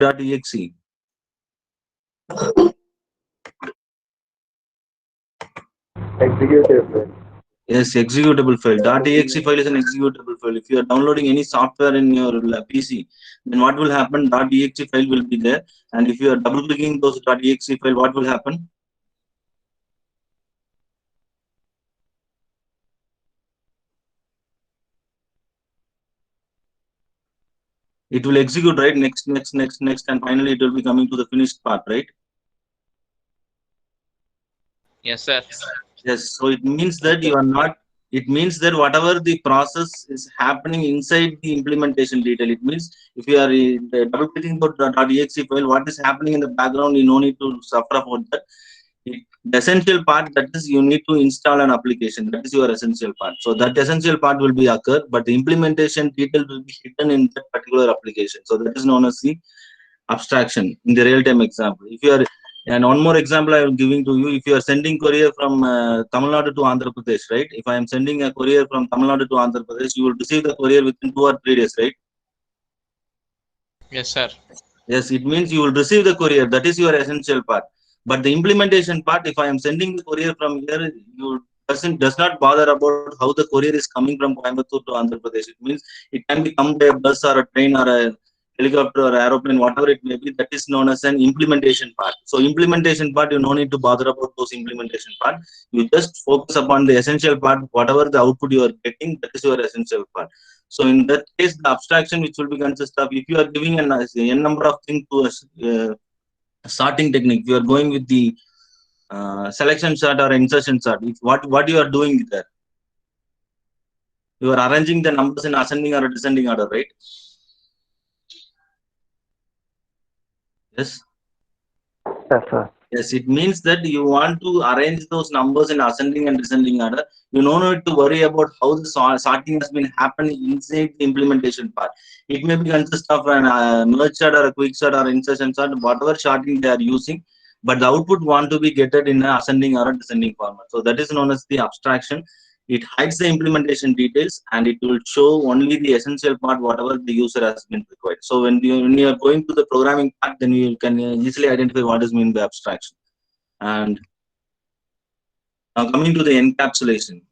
.exe. Executable. Yes, executable file. .exe file is an executable file. If you are downloading any software in your PC, then what will happen? .exe file will be there, and if you are double clicking those .exe file, what will happen? It will execute, right? Next, and finally it will be coming to the finished part, right? Yes, sir. Yes. So it means that you are not. It means that whatever the process is happening inside the implementation detail, it means if you are double clicking the .exe file, what is happening in the background, you no need to suffer about that. The essential part, that is, you need to install an application. That is your essential part. So that essential part will be occur, but the implementation detail will be hidden in that particular application. So that is known as the abstraction in the real-time example. If you are, and one more example I am giving to you, if you are sending courier from Tamil Nadu to Andhra Pradesh, right? If I am sending a courier from Tamil Nadu to Andhra Pradesh, you will receive the courier within 2 or 3 days, right? Yes, sir. Yes, it means you will receive the courier. That is your essential part. But the implementation part, if I am sending the courier from here, you does not bother about how the courier is coming from Coimbatore to Andhra Pradesh. It means it can be come by a bus or a train or a helicopter or aeroplane, whatever it may be. That is known as an implementation part. So implementation part, you no need to bother about those implementation part. You just focus upon the essential part. Whatever the output you are getting, that is your essential part. So in that case, the abstraction which will be consist of, if you are giving n number of things to a sorting technique, you are going with the selection sort or insertion sort. What you are doing there? You are arranging the numbers in ascending or descending order, right? Yes. Yes, sir. Yes, it means that you want to arrange those numbers in ascending and descending order. You no need to worry about how the sorting has been happening inside the implementation part. It may be consist of an merge sort or a quick sort or insertion sort, whatever sorting they are using, but the output want to be getted in an ascending or a descending format. So that is known as the abstraction. It hides the implementation details and it will show only the essential part, whatever the user has been required. So when you are going to the programming part, then you can easily identify what is meant by abstraction. And now coming to the encapsulation.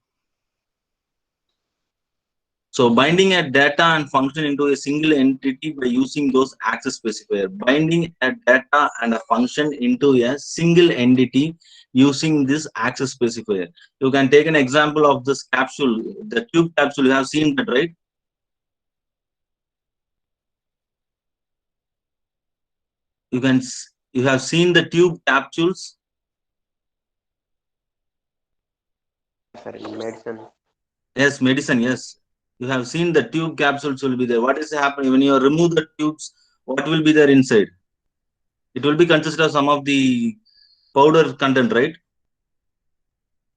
So binding a data and function into a single entity by using those access specifier. Binding a data and a function into a single entity using this access specifier. You can take an example of this capsule, the tube capsule. You have seen that, right? You have seen the tube capsules. Sir, in medicine. Yes, medicine. Yes, you have seen the tube capsules will be there. What is happening when you remove the tubes? What will be there inside? It will be consist of some of the powder content, right?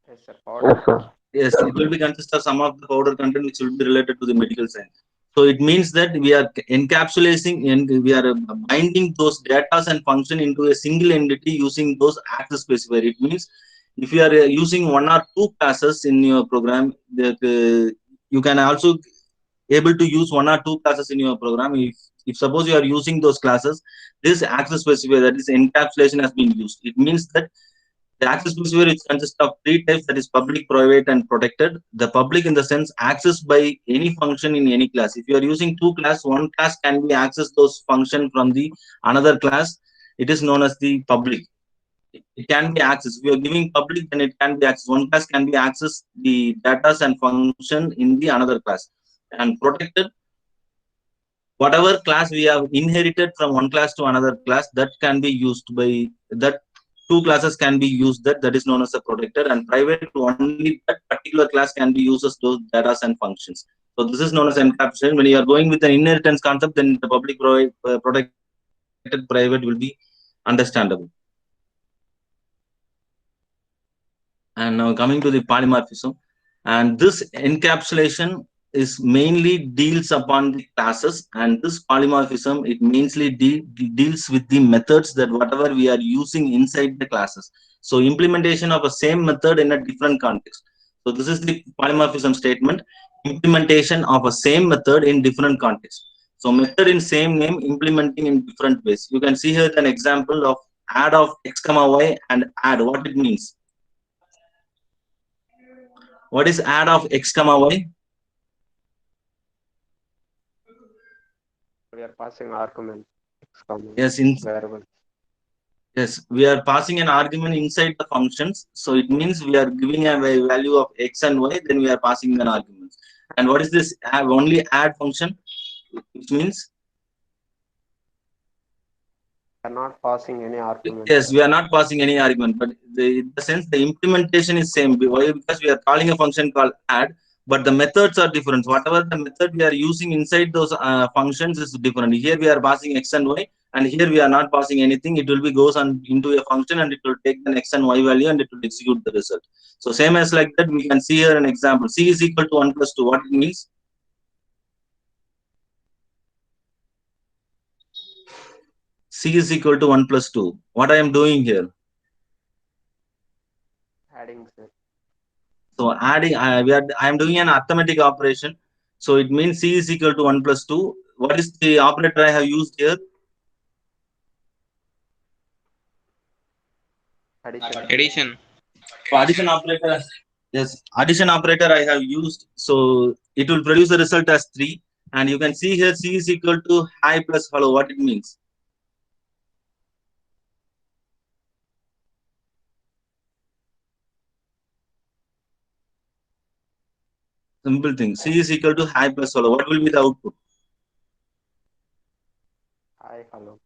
Yes, sir. Yes, sir. Yes, it will be consist of some of the powder content which will be related to the medical science. So it means that we are encapsulating and we are binding those data and function into a single entity using those access specifier. It means if you are using one or two classes in your program, you can also able to use one or two classes in your program. If suppose you are using those classes, this access specifier, that is encapsulation, has been used. It means that the access specifier is consists of three types, that is public, private, and protected. The public in the sense accessed by any function in any class. If you are using two class, one class can be accessed those function from the another class. It is known as the public. It can be accessed. If you are giving public, then it can be accessed. One class can be accessed the data and function in the another class. And protected, whatever class we have inherited from one class to another class, that can be used by that two classes can be used, that is known as a protected. And private, only that particular class can be uses those data and functions. So this is known as encapsulation. When you are going with an inheritance concept, then the public protected private will be understandable. And now coming to the polymorphism, and this encapsulation is mainly deals upon the classes, and this polymorphism, it mainly deals with the methods that whatever we are using inside the classes. So implementation of a same method in a different context. So this is the polymorphism statement: implementation of a same method in different context. So method in same name implementing in different ways. You can see here an example of add of x comma y and add. What it means? What is add of x comma y? We are passing argument x comma Yes, variable. yes, we are passing an argument inside the functions. So it means we are giving a value of x and y, then we are passing an argument. And what is this only add function? Which means We are not passing any argument, yes, sir. we are not passing any argument, but in the sense the implementation is same. Why? Because we are calling a function called add, but the methods are different. Whatever the method we are using inside those functions is different. Here we are passing x and y, and here we are not passing anything. It will be goes on into a function, and it will take the x and y value, and it will execute the result. So same as like that, we can see here an example. C is equal to 1 plus 2. What it means? C is equal to 1 plus 2. What I am doing here? Adding, sir. So adding, I am doing an arithmetic operation. So it means C is equal to 1 plus 2. What is the operator I have used here? Addition. Addition. So addition operator, yes, addition operator I have used. So it will produce the result as 3. And you can see here C is equal to hi plus hello. What it means? Simple thing. C is equal to hi plus hello. What will be the output? Hi, hello.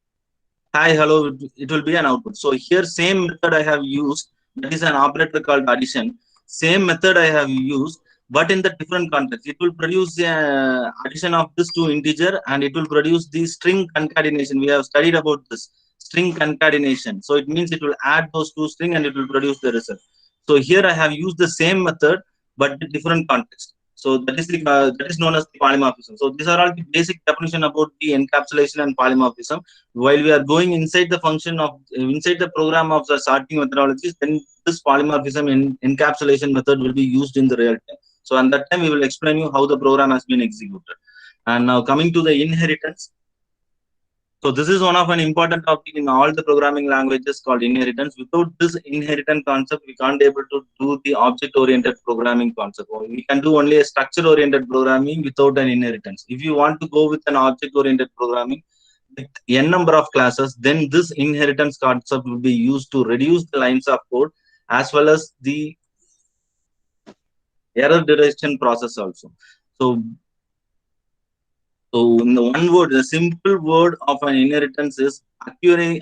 Hi, hello, it will be an output. So here same method I have used, that is an operator called addition. Same method I have used, but in the different context. It will produce the addition of this to integer, and it will produce the string concatenation. We have studied about this string concatenation. So it means it will add those two string and it will produce the result. So here I have used the same method, but in different context. So that is known as the polymorphism. So these are all the basic definition about the encapsulation and polymorphism. While we are going inside the function of inside the program of the sorting methodologies, then this polymorphism encapsulation method will be used in the real time. So at that time we will explain you how the program has been executed. And now coming to the inheritance. So this is one of an important topic in all the programming languages called inheritance. Without this inheritance concept, we can't able to do the object-oriented programming concept. We can do only a structure-oriented programming without an inheritance. If you want to go with an object-oriented programming with n number of classes, then this inheritance concept will be used to reduce the lines of code as well as the error detection process also. So in the one word, the simple word of an inheritance is accuracy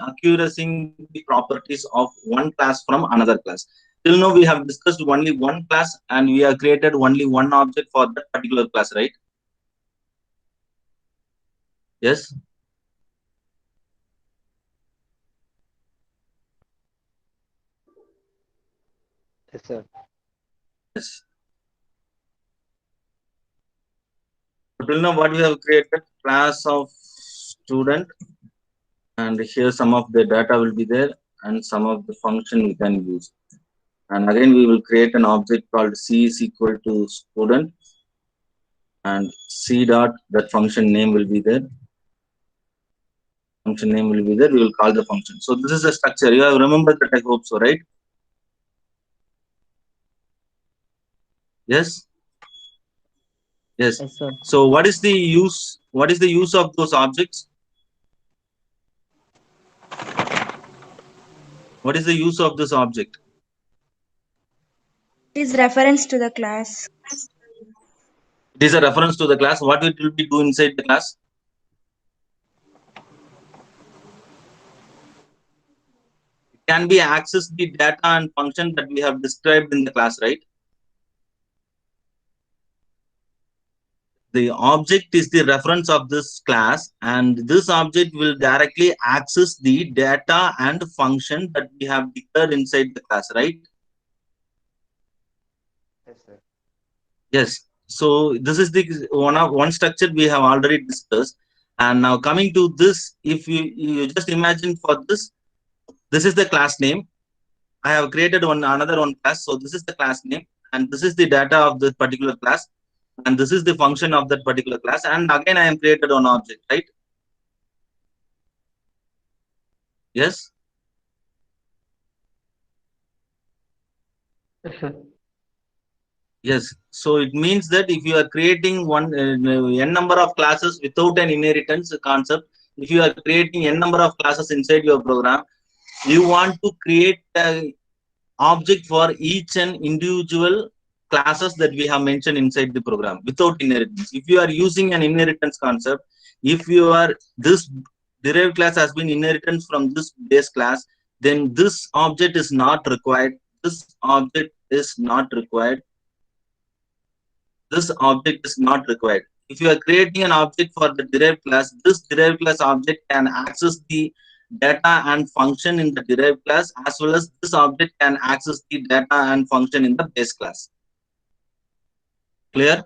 the properties of one class from another class. Till now, we have discussed only one class and we have created only one object for that particular class, right? Yes. Yes, sir. Yes. So till now, what we have created class of student, and here some of the data will be there and some of the function we can use. And again, we will create an object called C is equal to student, and C dot, that function name will be there. Function name will be there. We will call the function. So this is the structure. You have remembered that, I hope so, right? Yes. Yes. Yes, sir. So what is the use? What is the use of those objects? What is the use of this object? It is reference to the class. It is a reference to the class. What it will be do inside the class? It can be access the data and function that we have described in the class, right? The object is the reference of this class, and this object will directly access the data and function that we have declared inside the class, right? Yes, sir. Yes. So this is the one structure we have already discussed. And now coming to this, if you just imagine for this is the class name. I have created another one class. So this is the class name, and this is the data of this particular class. and this is the function of that particular class, and again I am created one object, right? Yes. Yes, sir. Yes. So it means that if you are creating one n number of classes without an inheritance concept, if you are creating n number of classes inside your program, you want to create a object for each and individual classes that we have mentioned inside the program without inheritance. If you are using an inheritance concept, if you are this derived class has been inheritance from this base class, then this object is not required. This object is not required. This object is not required. If you are creating an object for the derived class, this derived class object can access the data and function in the derived class, as well as this object can access the data and function in the base class. Clear?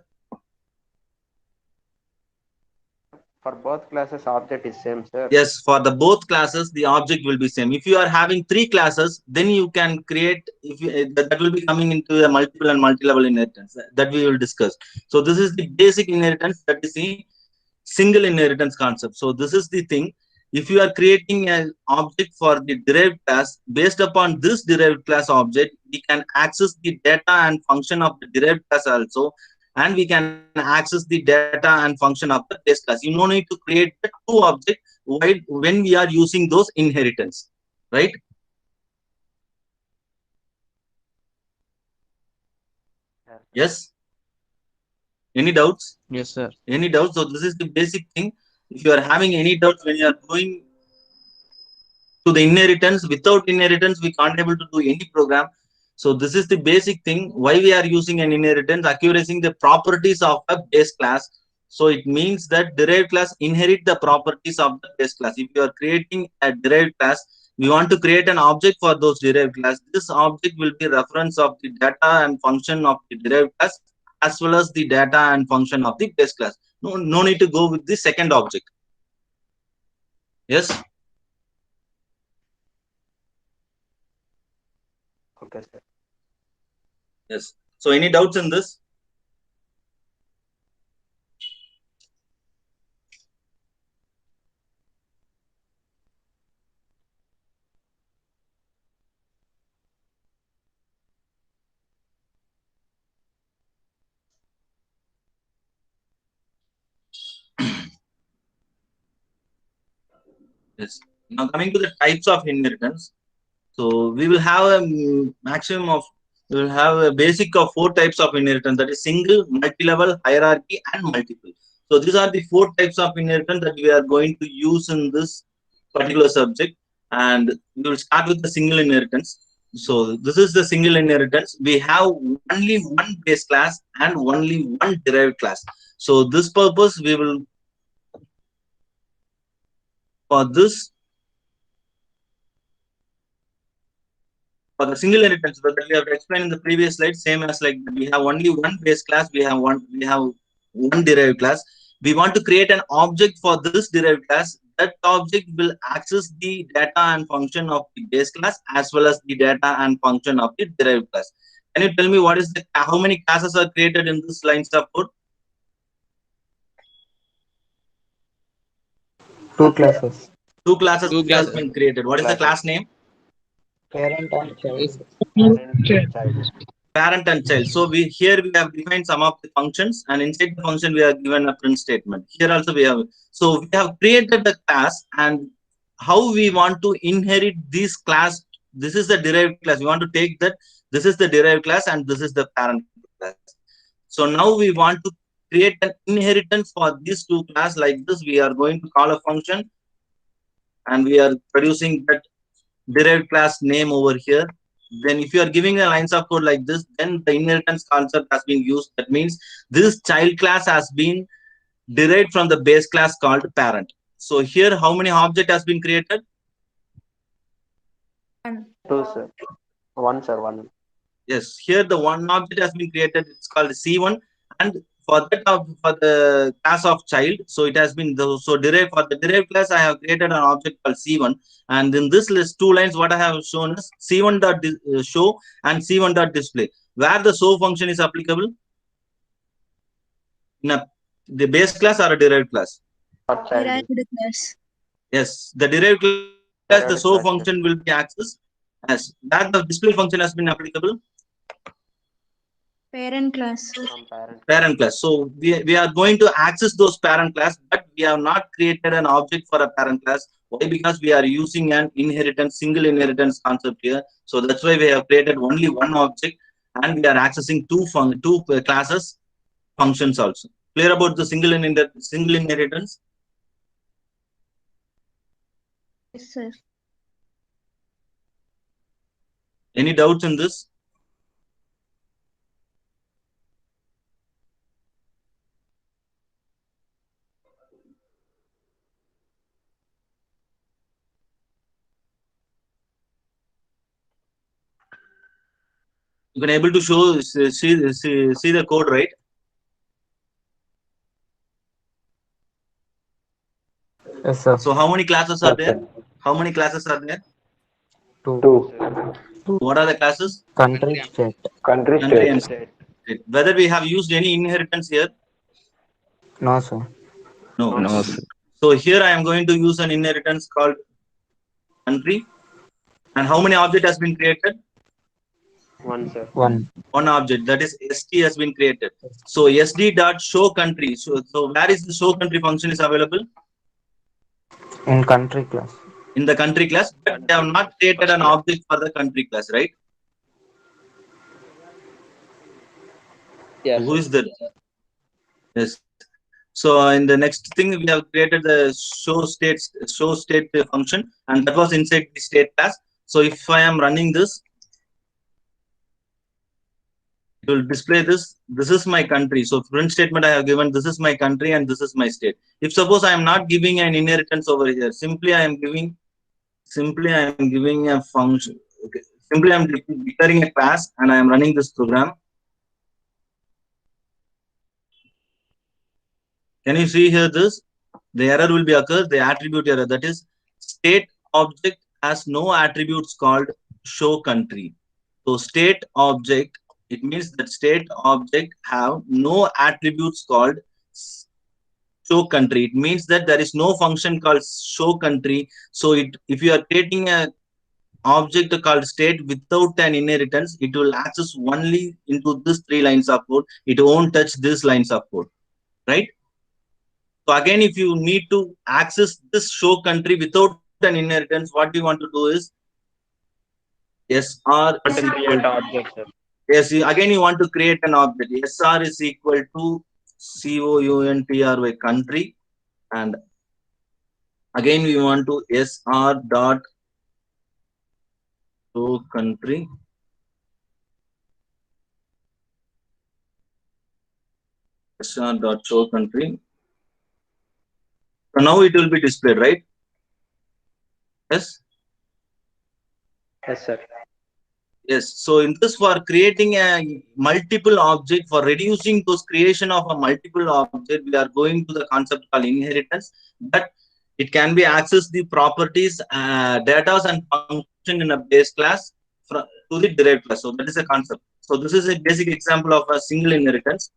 For both classes, object is same, sir. Yes, for the both classes, the object will be same. If you are having three classes, then you can create, if you, that will be coming into a multiple and multi-level inheritance that we will discuss. So this is the basic inheritance, that is the single inheritance concept. So this is the thing. If you are creating an object for the derived class, based upon this derived class object, we can access the data and function of the derived class also, and we can access the data and function of the base class. You no need to create the two objects while when we are using those inheritance, right? Yes, sir. Yes. Any doubts? Yes, sir. Any doubts? So this is the basic thing. If you are having any doubts when you are going to the inheritance, without inheritance we can't able to do any program. So this is the basic thing why we are using an inheritance, accurating the properties of a base class. So it means that derived class inherit the properties of the base class. If you are creating a derived class, we want to create an object for those derived class. This object will be reference of the data and function of the derived class, as well as the data and function of the base class. No need to go with the second object. Yes. Okay, sir. Yes. So any doubts in this? Yes. Now coming to the types of inheritance. So we will have a maximum of, we will have a basic of 4 types of inheritance, that is single, multi-level, hierarchy, and multiple. So these are the 4 types of inheritance that we are going to use in this particular subject, and we will start with the single inheritance. So this is the single inheritance. We have only one base class and only one derived class. So this purpose we will, for this, for the single inheritance that we have explained in the previous slide, same as like we have only one base class, we have one derived class. We want to create an object for this derived class. That object will access the data and function of the base class, as well as the data and function of the derived class. Can you tell me what is the, how many classes are created in this lines of code? Two classes. Two classes Two has classes. been created. What is the class name? Parent and Yes. child. Parent and child. Parent and child. So we here we have defined some of the functions, and inside the function we have given a print statement. Here also we have, so we have created the class, and how we want to inherit this class. This is the derived class. We want to take that. This is the derived class, and this is the parent class. So now we want to create an inheritance for these two class like this. We are going to call a function, and we are producing that derived class name over here. Then if you are giving a lines of code like this, then the inheritance concept has been used. That means this child class has been derived from the base class called parent. So here how many object has been created? Two, sir. One, sir. One. Yes, here the one object has been created. It's called C1, and for that for the class of child, so it has been so derived for the derived class. I have created an object called C1, and in this list 2 lines what I have shown is C1 dot show and C1 dot display. Where the show function is applicable? the base class or a derived class? Derived class. Yes, the derived class, the Derived show class, function will be accessed as that the display function has been applicable. Parent class. from parent. Parent class. So we are going to access those parent class, but we have not created an object for a parent class. Why? Because we are using an inheritance, single inheritance concept here. So that's why we have created only one object, and we are accessing two classes functions also. Clear about the single inheritance? Yes, sir. Any doubts in this? You can able to see the code, right? Yes, sir. So how many classes are there? How many classes are there? Two. What are the classes? Country, state. Country, Country and state. state. Whether we have used any inheritance here? No, sir. No. No, sir. So here I am going to use an inheritance called country. And how many object has been created? One, sir. One. One object, that is st has been created. So sd dot show country. So where is the show country function is available? In country class. In the country class, but they have not created an object for the country class, right? Yes. Who is that? Yes. So in the next thing, we have created the show state function, and that was inside the state class. So if I am running this, it will display this. This is my country. So print statement I have given, this is my country and this is my state. If suppose I am not giving an inheritance over here, simply I am giving a function. Okay. Simply I am declaring a class and I am running this program. Can you see here this? The error will be occur, the attribute error, that is state object has no attributes called show country. So state object, it means that state object have no attributes called show country. It means that there is no function called show country. So if you are creating a object called state without an inheritance, it will access only into this 3 lines of code. It won't touch these lines of code, right? So again, if you need to access this show country without an inheritance, what you want to do is SR is equal to object, sir. yes, again you want to create an object. SR is equal to COUNTRY country, and again we want to SR dot show country. SR dot show country. So now it will be displayed, right? Yes. Yes, sir. Yes. So in this, for creating a multiple object, for reducing those creation of a multiple object, we are going to the concept called inheritance. But it can be access the properties, data and function in a base class to the derived class. So that is a concept. So this is a basic example of a single inheritance.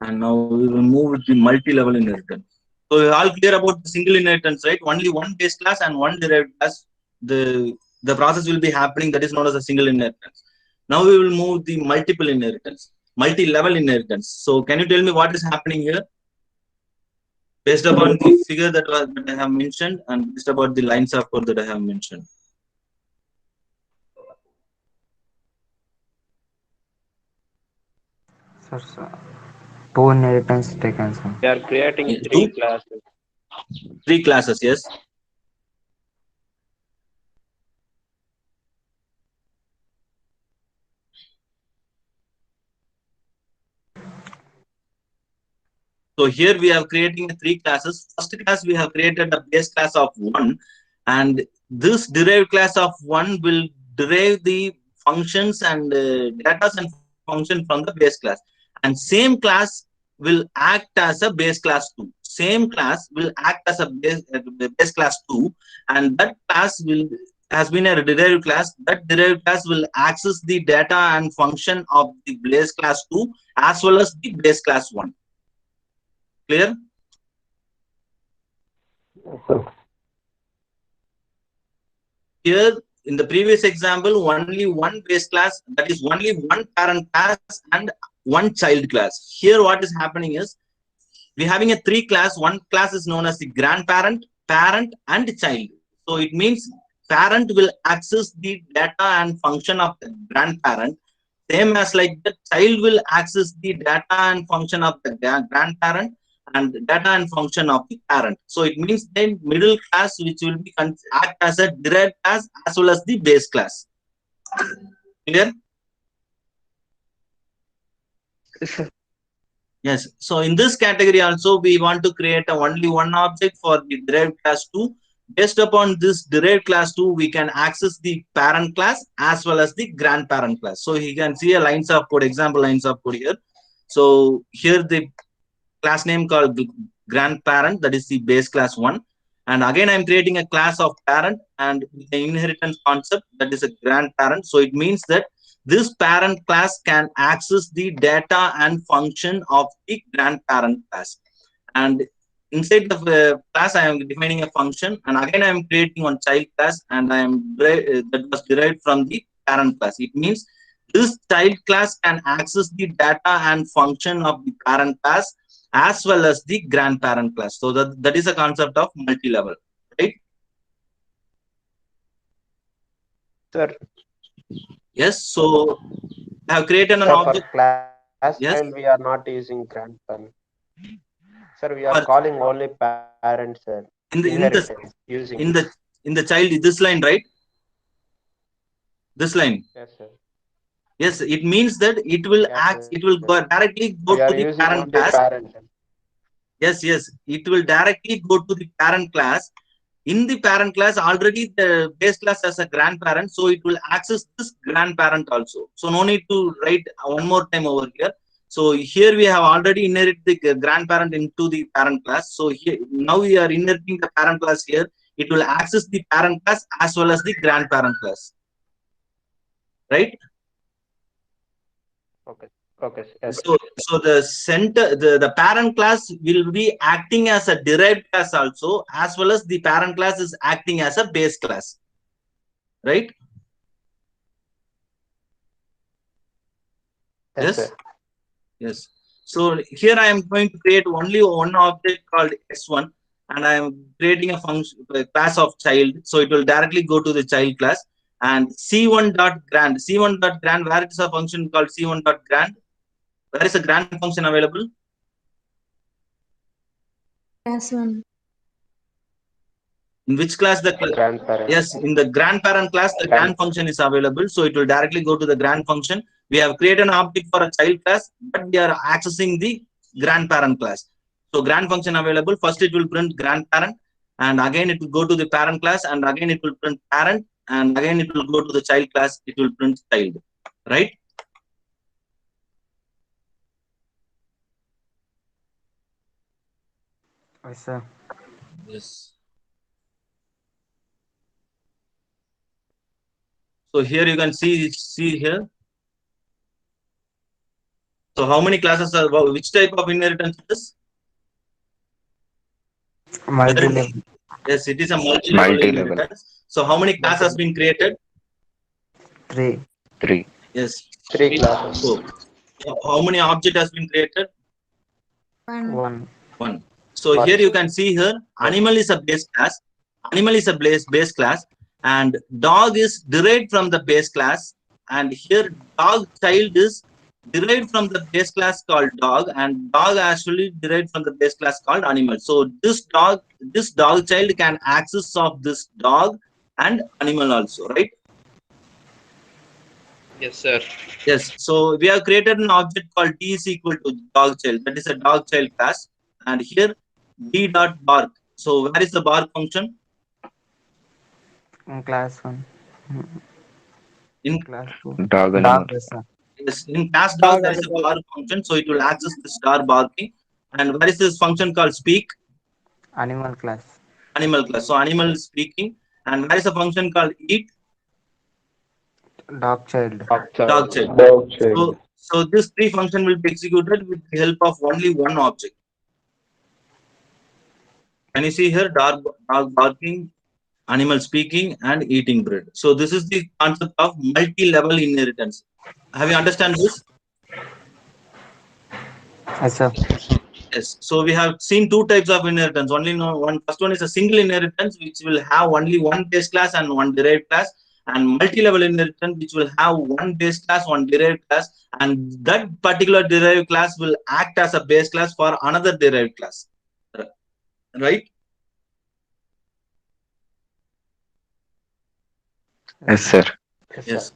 And now we will move with the multi-level inheritance. So we are all clear about the single inheritance, right? Only one base class and one derived class. The process will be happening. That is known as a single inheritance. Now we will move the multiple inheritance, multi-level inheritance. So can you tell me what is happening here? Based upon the figure that I have mentioned and based upon the lines of code that I have mentioned. Sir. Two inheritance taken, sir. We are creating Yeah, 3 classes. 3 classes, yes. So here we are creating 3 classes. First class, we have created a base class of 1, and this derived class of 1 will derive the functions and data and function from the base class. And same class will act as a base class 2. Same class will act as a base class 2, and that class will has been a derived class. That derived class will access the data and function of the base class 2 as well as the base class 1. Clear? Yes, sir. Here in the previous example, only one base class, that is only one parent class and one child class. Here what is happening is we're having a three class. One class is known as the grandparent, parent, and child. So it means parent will access the data and function of the grandparent, same as like the child will access the data and function of the grandparent and data and function of the parent. So it means then middle class which will be act as a derived class as well as the base class. Clear? Yes. So in this category also we want to create only one object for the derived class 2. Based upon this derived class 2, we can access the parent class as well as the grandparent class. So you can see a lines of code, example lines of code here. So here the class name called grandparent, that is the base class 1. And again, I'm creating a class of parent and the inheritance concept, that is a grandparent. So it means that this parent class can access the data and function of the grandparent class. And inside the class, I am defining a function, and again I am creating one child class, and I am that was derived from the parent class. It means this child class can access the data and function of the parent class as well as the grandparent class. So that is a concept of multi-level, right? Sir, Yes. So I have created an sir, object. for class Yes. child, we are not using grandparent. Sir, we are For, calling only parents, sir. in Inheritance using. the child, this line, right? This line. Yes, sir. Yes, it means that it will Yes, it will go directly go we to are the using parent only class. parent. Yes, it will directly go to the parent class. In the parent class, already the base class has a grandparent, so it will access this grandparent also. So no need to write one more time over here. So here we have already inherited the grandparent into the parent class. So here now we are inheriting the parent class here. It will access the parent class as well as the grandparent class, right? Okay. Okay. Yes. So the parent class will be acting as a derived class also, as well as the parent class is acting as a base class, right? Yes. Yes. Sir. Yes. So here I am going to create only one object called S1, and I am creating a function, a class of child. So it will directly go to the child class. And C1.grand, C1.grand, where it is a function called C1.grand. Where is a grand function available? Class 1. In which class the Grandparent. yes, in the grandparent class, the grand function is available. So it will directly go to the grand function. We have created an object for a child class, but we are accessing the grandparent class. So grand function available. First it will print grandparent, and again it will go to the parent class, and again it will print parent, and again it will go to the child class. It will print child, right? Yes, sir. Yes. So here you can see here. So how many classes are, which type of inheritance is this? Multi-level. Yes, it is a multi-level inheritance. So how many classes has been created? 3. 3. Yes. 3 classes. So how many object has been created? 1. 1. So here you can see here, animal is a base class. Animal is a base class, and dog is derived from the base class. And here dog child is derived from the base class called dog, and dog actually derived from the base class called animal. So this dog child can access of this dog and animal also, right? Yes, sir. Yes. So we have created an object called D is equal to dog child. That is a dog child class. And here D dot bark. So where is the bark function? In class 1. In Class 2. Dog Dog, animal. yes, sir. yes, in class dog there is a bark function. So it will access the star barking. And where is this function called speak? Animal class. Animal class. So animal is speaking. And where is a function called eat? Dog child. Dog child. Dog child. So this three function will be executed with the help of only one object. Can you see here? Dog barking, animal speaking, and eating bread. So this is the concept of multi-level inheritance. Have you understand this? Yes, sir. Yes. So we have seen two types of inheritance. First one is a single inheritance, which will have only one base class and one derived class, and multi-level inheritance, which will have one base class, one derived class, and that particular derived class will act as a base class for another derived class. Right? Yes, sir. Yes.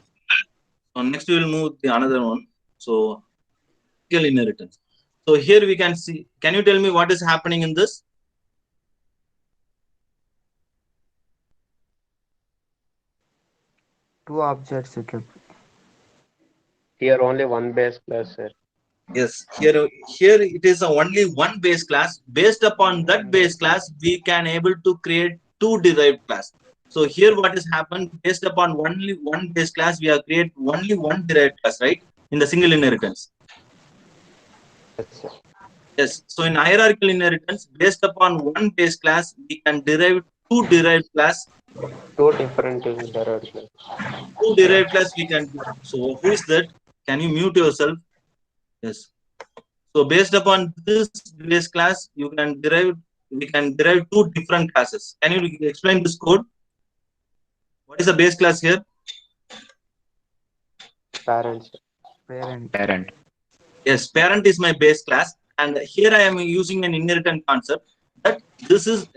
So next we will move to another one. So inheritance. So here we can see. Can you tell me what is happening in this? Two objects you keep. Here only one base class, sir. Yes, here it is only one base class. Based upon that base class, we can able to create two derived class. So here what has happened, based upon only one base class, we have created only one derived class, right? In the single inheritance. Yes, sir. Yes. So in hierarchical inheritance, based upon one base class, we can derive two derived class. Two different derived class. Two derived class we can do. So who is that? Can you mute yourself? Yes. So based upon this base class, we can derive two different classes. Can you explain this code? What is the base class here? Parents. Parent. Yes, parent is my base class, and here I am using an inheritance concept that this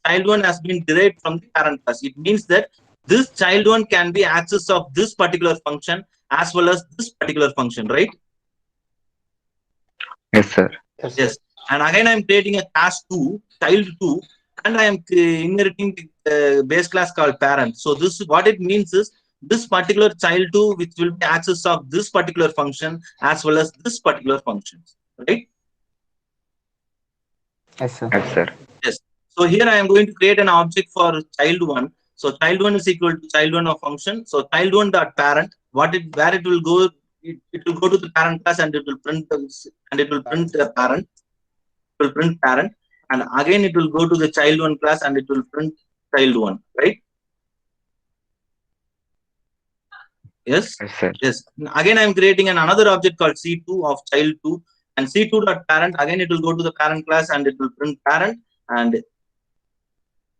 child one has been derived from the parent class. It means that this child one can be access of this particular function as well as this particular function, right? Yes, sir. Yes. And again, I am creating a class 2, child 2, and I am inheriting the base class called parent. So this what it means is this particular child 2, which will be access of this particular function as well as this particular function, right? Yes, sir. Yes, sir. Yes. So here I am going to create an object for child 1. So child 1 is equal to child 1 of function. So child 1 dot parent. Where it will go? It will go to the parent class and it will print the parent. It will print parent, and again it will go to the child 1 class and it will print child 1, right? Yes. Yes, sir. Yes. Again, I am creating another object called C2 of child 2, and C2 dot parent. Again, it will go to the parent class and it will print parent, and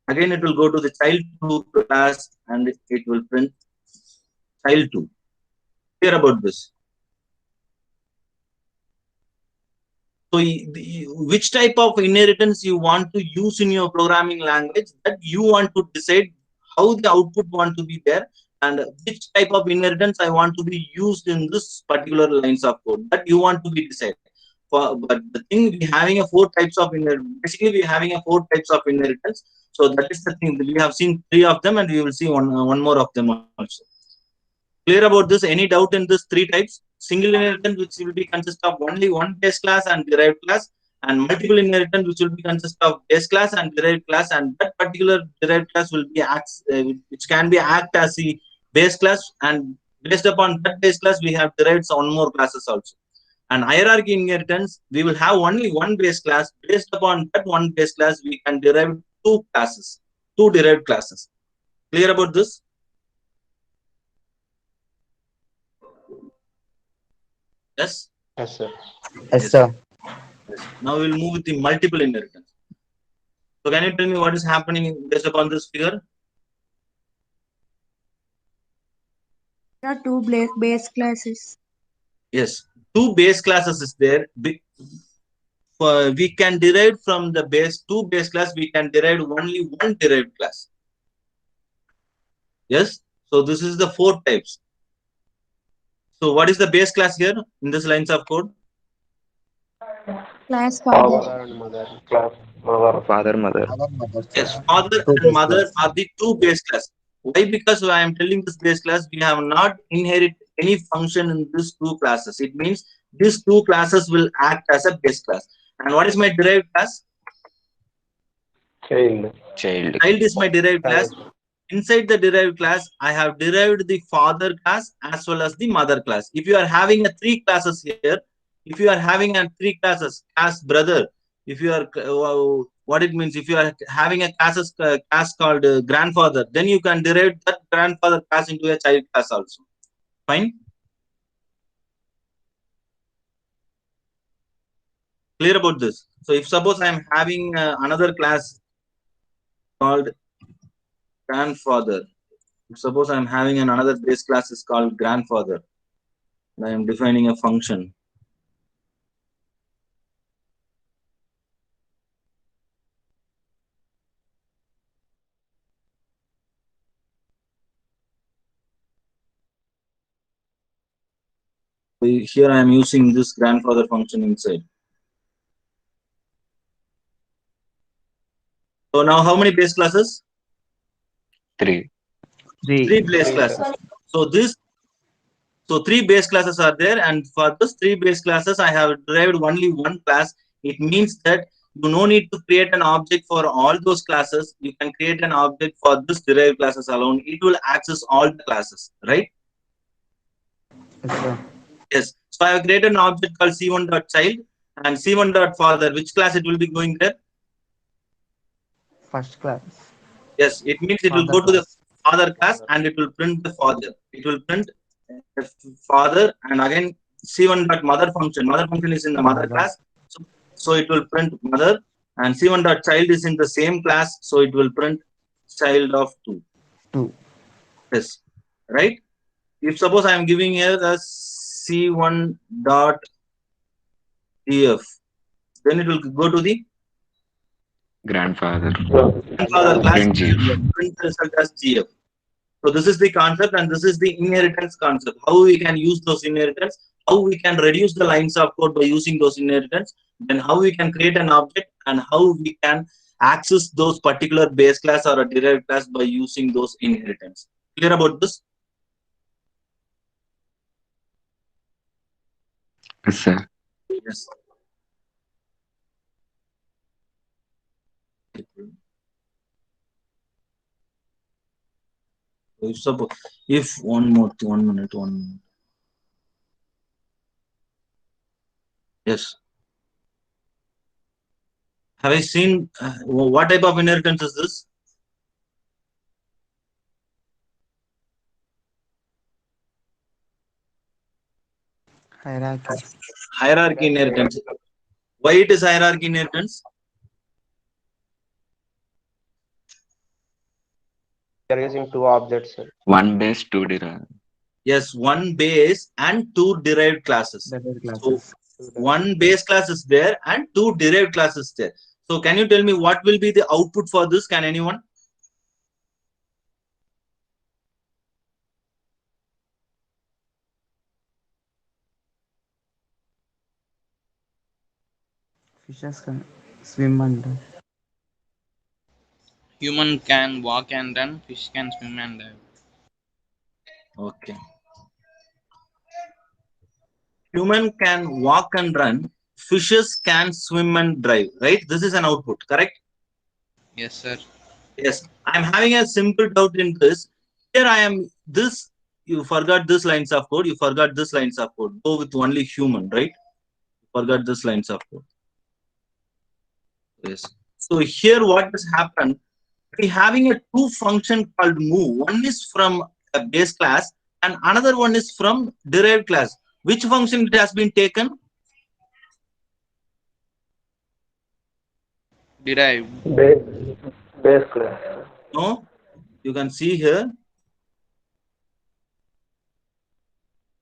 again it will go to the child 2 class and it will print child 2. Clear about this? So which type of inheritance you want to use in your programming language, that you want to decide how the output want to be there, and which type of inheritance I want to be used in this particular lines of code, that you want to be decided. But the thing, we having a 4 types of inheritance. Basically, we having a 4 types of inheritance. So that is the thing. We have seen 3 of them, and we will see one more of them also. Clear about this? Any doubt in this 3 types? Single inheritance, which will be consist of only one base class and derived class, and multiple inheritance, which will be consist of base class and derived class, and that particular derived class will be which can be act as the base class, and based upon that base class, we have derived some more classes also. And hierarchy inheritance, we will have only one base class. Based upon that one base class, we can derive 2 classes, 2 derived classes. Clear about this? Yes? Yes, sir. Yes, sir. Yes. Now we will move with the multiple inheritance. So can you tell me what is happening based upon this figure? There are two base classes. Yes, 2 base classes is there. We can derive from the base 2 base class, we can derive only one derived class. Yes, so this is the 4 types. So what is the base class here in this lines of code? Class father. Father and mother. Father, mother. Yes, father and mother are the 2 base class. Why? Because I am telling this base class, we have not inherit any function in these 2 classes. It means these 2 classes will act as a base class. And what is my derived class? Child. Child. Child is my derived class. Inside the derived class, I have derived the father class as well as the mother class. If you are having a 3 classes here, if you are having a 3 classes, class brother, if you are what it means, if you are having a class called grandfather, then you can derive that grandfather class into a child class also. Fine. Clear about this? So if suppose I am having another class called grandfather, if suppose I am having another base class is called grandfather, I am defining a function. Here I am using this grandfather function inside. So now how many base classes? 3. 3 base classes. So 3 base classes are there, and for this 3 base classes I have derived only one class. It means that you no need to create an object for all those classes. You can create an object for this derived classes alone. It will access all the classes, right? Yes, sir. Yes. So I have created an object called c1.child and c1.father. Which class it will be going there? First class. Yes, it means it will Father go to the class. father class and it will print the father. It will print father, and again c1.mother function. Mother function is in the mother class. So it will print mother, and c1.child is in the same class. So it will print child of 2. 2. Yes. Right? If suppose I am giving here the c1.df, then it will go to the Grandfather. grandfather class Print and GF. print the result as gf. So this is the concept, and this is the inheritance concept. How we can use those inheritance, how we can reduce the lines of code by using those inheritance, then how we can create an object, and how we can access those particular base class or a derived class by using those inheritance. Clear about this? Yes, sir. Yes. If suppose, if one minute. Yes. Have I seen what type of inheritance is this? Hierarchy. Hierarchy inheritance. Why it is hierarchy inheritance? We are using 2 objects. 1 base, 2 derived. Yes, 1 base and 2 derived classes. Derived So classes. 1 base class is there and 2 derived classes there. So can you tell me what will be the output for this? Can anyone? Fishes can swim under. Human can walk and run, fish can swim and dive. Okay. Human can walk and run, fishes can swim and drive, right? This is an output, correct? Yes, sir. Yes. I am having a simple doubt in this. Here I am, this, you forgot this lines of code, you forgot this lines of code. Go with only human, right? You forgot this lines of code. Yes. So here what has happened, we having a 2 function called move. One is from a base class and another one is from derived class. Which function it has been taken? Derived. Base class. No, you can see here.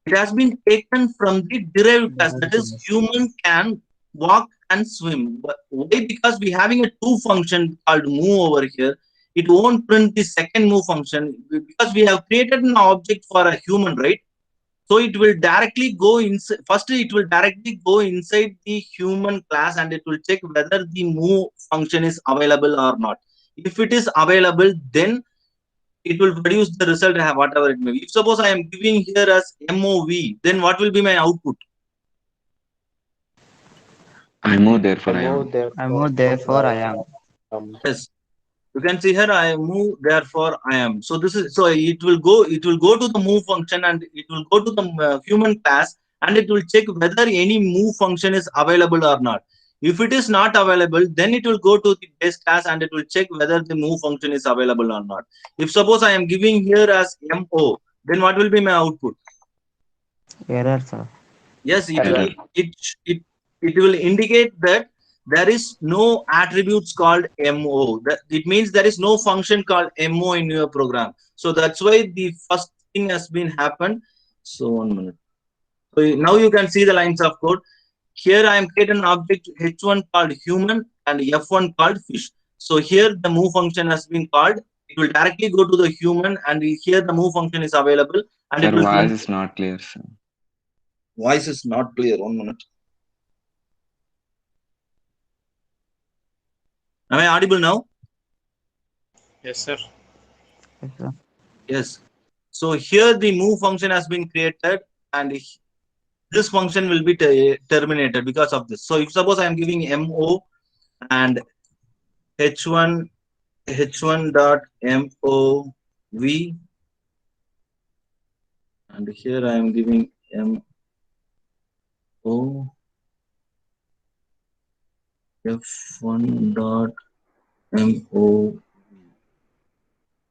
It has been taken from the derived class, that is human can walk and swim. But why? Because we having a 2 function called move over here. It won't print the second move function because we have created an object for a human, right? So it will directly go inside. First, it will directly go inside the human class and it will check whether the move function is available or not. If it is available, then it will produce the result, whatever it may be. If suppose I am giving here as MOV, then what will be my output? I move, therefore I I am. move, I move, therefore I am. Yes. You can see here I move, therefore I am. So this is, so it will go to the move function and it will go to the human class, and it will check whether any move function is available or not. If it is not available, then it will go to the base class and it will check whether the move function is available or not. If suppose I am giving here as mo, then what will be my output? Error, sir. Yes, Error. it will indicate that there is no attributes called mo. That it means there is no function called mo in your program. So that's why the first thing has been happened. So 1 minute. So now you can see the lines of code. Here I am creating an object h1 called human and f1 called fish. So here the move function has been called. It will directly go to the human, and here the move function is available, and Sir, it will voice print. is not clear, sir. Voice is not clear. 1 minute. Am I audible now? Yes, sir. Yes, sir. Yes. So here the move function has been created, and this function will be terminated because of this. So if suppose I am giving mo and h1 dot mov, and here I am giving mo f1 dot mov,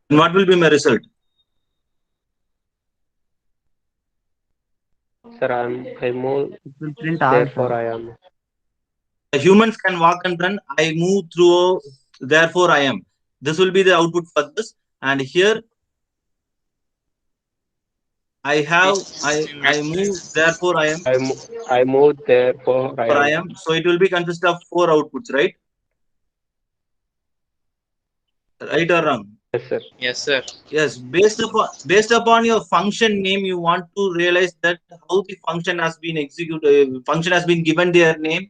and what will be my result? Sir, I move, It will print all, therefore sir. I am. The humans can walk and run. I move through, therefore I am. This will be the output for this. And here I have, I move, therefore I am, I move, therefore I or I am. am. So it will be consist of 4 outputs, right? Right or wrong? Yes, sir. Yes, sir. Yes, based upon your function name, you want to realize that how the function has been executed, function has been given their name.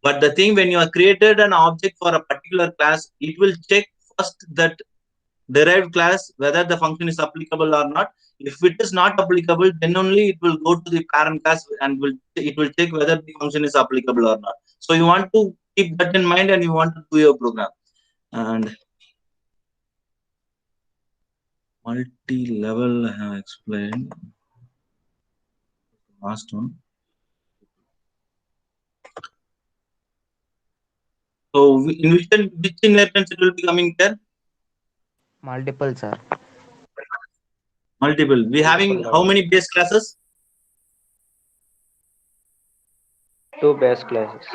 But the thing, when you have created an object for a particular class, it will check first that derived class whether the function is applicable or not. If it is not applicable, then only it will go to the parent class and it will check whether the function is applicable or not. So you want to keep that in mind and you want to do your program. And multi-level I have explained. Last one. So in which inheritance it will be coming there? Multiple, sir. Multiple. We having how level. many base classes? 2 base classes.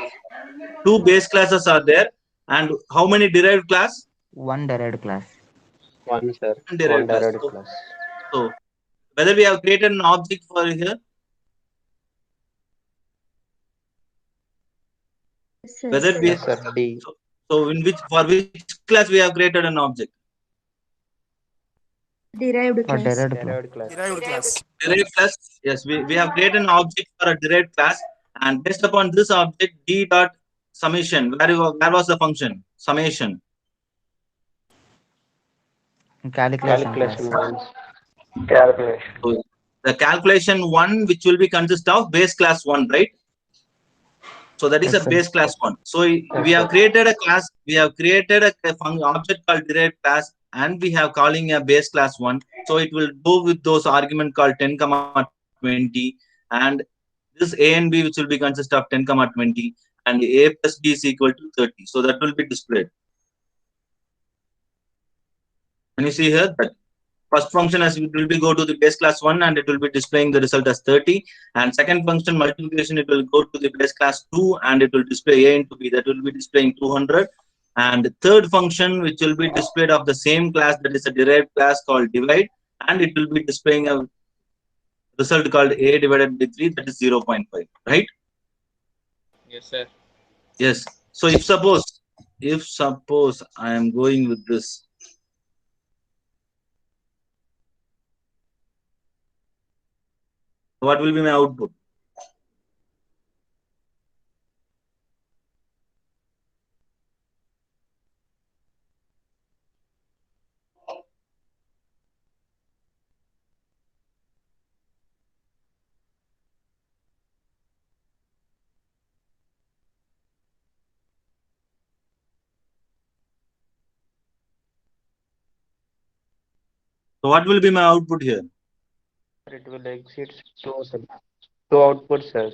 2 base classes are there. And how many derived class? One derived class. 1, sir. One 1 derived class. derived class. So whether we have created an object for here, Yes, sir. whether we, Yes, sir. D. so in which, for which class we have created an object? Derived For class. derived class. Derived class. Derived class. Yes, we have created an object for a derived class, and based upon this object, d dot summation. Where was the function? Summation. Calculation class. Calculation ones. Calculation. So the calculation one, which will be consist of base class 1, right? So that is Yes, a sir. base class 1. So we Yes, have sir. created a class. We have created a object called derived class, and we have calling a base class 1. So it will go with those argument called 10, 20, and this a and b, which will be consist of 10, 20, and a plus b is equal to 30. So that will be displayed. Can you see here that first function as it will be go to the base class 1 and it will be displaying the result as 30, and second function multiplication, it will go to the base class 2 and it will display a into b, that will be displaying 200, and third function which will be displayed of the same class, that is a derived class called divide, and it will be displaying a result called a divided by 3, that is 0.5, right? Yes, sir. Yes. So if suppose I am going with this, what will be my output? So what will be my output here? It will exceed two outputs, sir.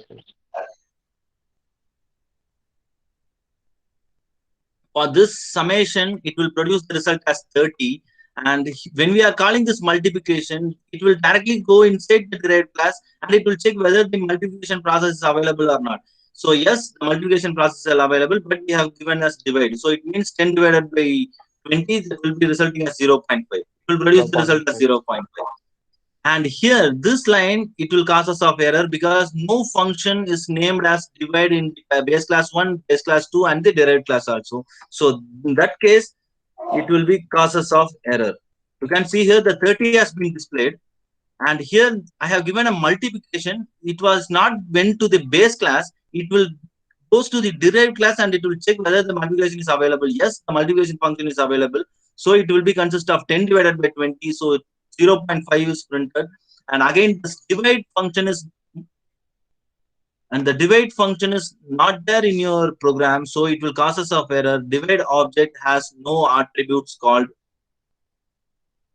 For this summation, it will produce the result as 30. And when we are calling this multiplication, it will directly go inside the derived class and it will check whether the multiplication process is available or not. So yes, the multiplication process is available, but we have given us divide. So it means 10 divided by 20, that will be resulting as 0.5. It will produce the result as 0.5. And here, this line, it will cause us of error because no function is named as divide in base class 1, base class 2, and the derived class also. So in that case, it will be causes of error. You can see here the 30 has been displayed. And here I have given a multiplication. It was not went to the base class. It will goes to the derived class and it will check whether the multiplication is available. Yes, the multiplication function is available. So it will be consist of 10 divided by 20. So 0.5 is printed. And again, this divide function is not there in your program. So it will cause us of error. Divide object has no attributes called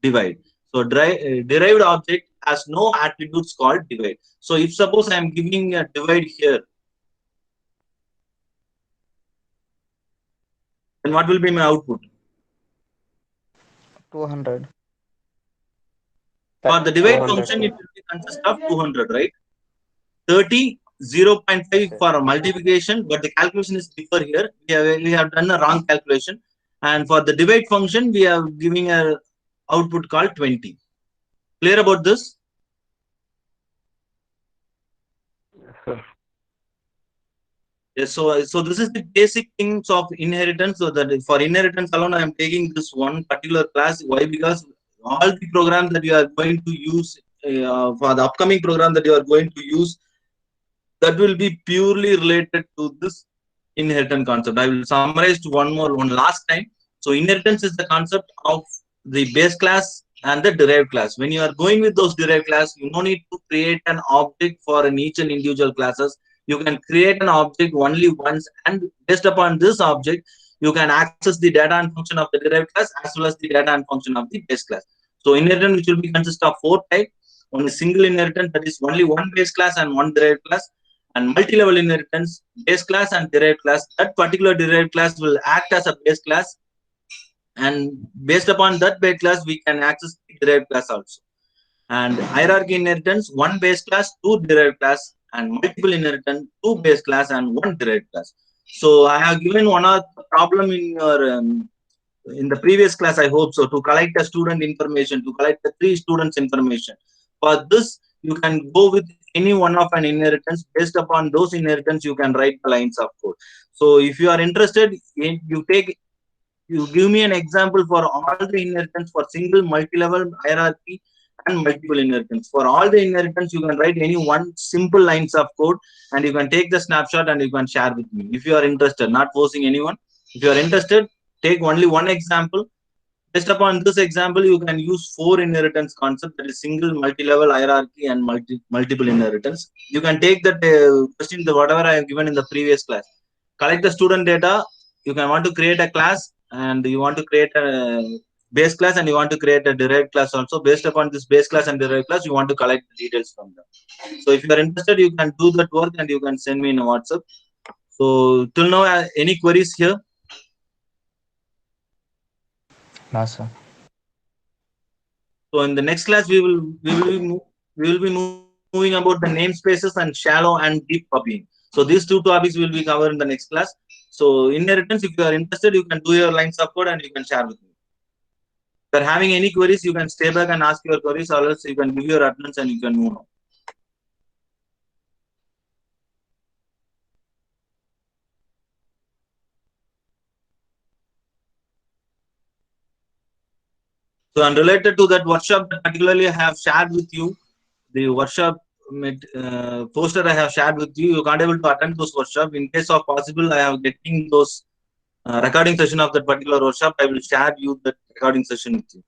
divide. So derived object has no attributes called divide. So if suppose I am giving a divide here, then what will be my output? 200. For the divide 200. function, it will be consist of 200, right? 30, 0.5 for multiplication, but the calculation is differ here. We have done a wrong calculation. And for the divide function, we are giving a output called 20. Clear about this? Yes, so this is the basic things of inheritance. So that for inheritance alone, I am taking this one particular class. Why? Because all the programs that you are going to use for the upcoming program that you are going to use, that will be purely related to this inheritance concept. I will summarize to one last time. So inheritance is the concept of the base class and the derived class. When you are going with those derived class, you don't need to create an object for each and individual classes. You can create an object only once, and based upon this object, you can access the data and function of the derived class as well as the data and function of the base class. So inheritance, which will be consist of 4 types. On a single inheritance, that is only one base class and one derived class. And multi-level inheritance, base class and derived class. That particular derived class will act as a base class, and based upon that base class, we can access the derived class also. And hierarchy inheritance, one base class, two derived class, and multiple inheritance, two base class and one derived class. So I have given one of the problem in your in the previous class, I hope so, to collect the student information, to collect the 3 students information. For this, you can go with any one of an inheritance. Based upon those inheritance, you can write the lines of code. So if you are interested, you give me an example for all the inheritance for single, multi-level, hierarchy, and multiple inheritance. For all the inheritance, you can write any one simple lines of code, and you can take the snapshot and you can share with me. If you are interested, not forcing anyone. If you are interested, take only one example. Based upon this example, you can use 4 inheritance concept, that is single, multi-level, hierarchy, and multiple inheritance. You can take that question, whatever I have given in the previous class. Collect the student data. You can want to create a class, and you want to create a base class, and you want to create a derived class also. Based upon this base class and derived class, you want to collect the details from them. So if you are interested, you can do that work and you can send me in a WhatsApp. So till now, any queries here? No, sir. So in the next class, we will be moving about the namespaces and shallow and deep copying. So these 2 topics will be covered in the next class. So inheritance, if you are interested, you can do your lines of code and you can share with me. If you are having any queries, you can stay back and ask your queries, or else you can give your attendance and you can move on. So, and related to that workshop, that particularly I have shared with you, the workshop poster I have shared with you. You can't able to attend those workshop. In case of possible, I have getting those recording session of that particular workshop. I will share you that recording session with you.